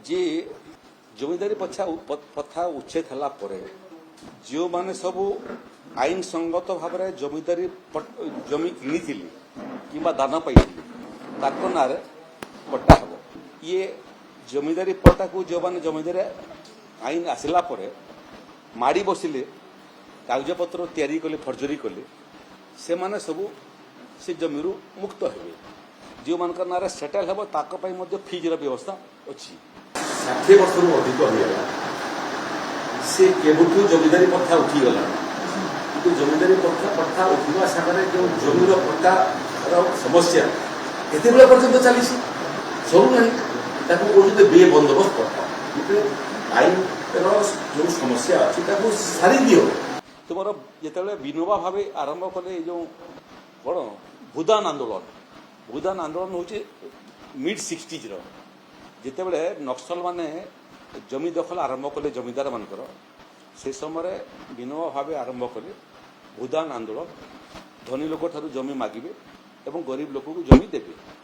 ଯେ ଜମିଦାରୀ ପ୍ରଥା ଉଚ୍ଛେଦ ହେଲା ପରେ ଯେଉଁମାନେ ସବୁ ଆଇନ ସଙ୍ଗତ ଭାବରେ ଜମିଦାରୀ ଜମି କିଣିଥିଲେ କିମ୍ବା ଦାନ ପାଇଥିଲେ ତାଙ୍କ ନାଁରେ ପଟ୍ଟା ହେବ। ଇଏ ଜମିଦାରୀ ପଟ୍ଟାକୁ ଯେଉଁମାନେ ଜମିଦାରୀ ଆଇନ ଆସିଲା ପରେ ମାଡ଼ି ବସିଲେ କାଗଜପତ୍ର ତିଆରି କଲେ ଫର୍ଜରୀ କଲେ ସେମାନେ ସବୁ ସେ ଜମିରୁ ମୁକ୍ତ ହେବେ। ଯେଉଁମାନଙ୍କ ନାଁରେ ସେଟେଲ୍ ହେବ ତାଙ୍କ ପାଇଁ ମଧ୍ୟ ଫିଜ୍ର ବ୍ୟବସ୍ଥା ଅଛି। 60 ବର୍ଷରୁ ଅଧିକ ହୋଇଗଲା ସେ କେବେଠୁ ଜମିଦାରୀ ପ୍ରଥା ଉଠିଗଲା, କିନ୍ତୁ ଜମିଦାରୀ ପ୍ରଥା ଉଠିବା ସାଙ୍ଗରେ ଯେଉଁ ଜମିର ପଟ୍ଟାର ସମସ୍ୟା କେତେବେଳେ ପର୍ଯ୍ୟନ୍ତ ଚାଲିଛି ସରୁନାହିଁ। ତାକୁ କହୁଛନ୍ତି ବେବନ୍ଦୋବସ୍ତ ପ୍ରଥା। କିନ୍ତୁ ଆଇନର ଯେଉଁ ସମସ୍ୟା ଅଛି ତାକୁ ସାରି ଦିଅ। ତୁମର ଯେତେବେଳେ ବିନୋବା ଭାବେ ଆରମ୍ଭ କଲେ ଏ ଯେଉଁ କ'ଣ ଭୂଦାନ ଆନ୍ଦୋଳନ ହେଉଛି ମିଡ୍ 60s ଯେତେବେଳେ ନକ୍ସଲମାନେ ଜମି ଦଖଲ ଆରମ୍ଭ କଲେ ଜମିଦାର ମାନଙ୍କର, ସେ ସମୟରେ ବିନୋବା ଭାବେ ଆରମ୍ଭ କଲେ ଭୂଦାନ ଆନ୍ଦୋଳନ। ଧନୀ ଲୋକଠାରୁ ଜମି ମାଗିବେ ଏବଂ ଗରିବ ଲୋକକୁ ଜମି ଦେବେ।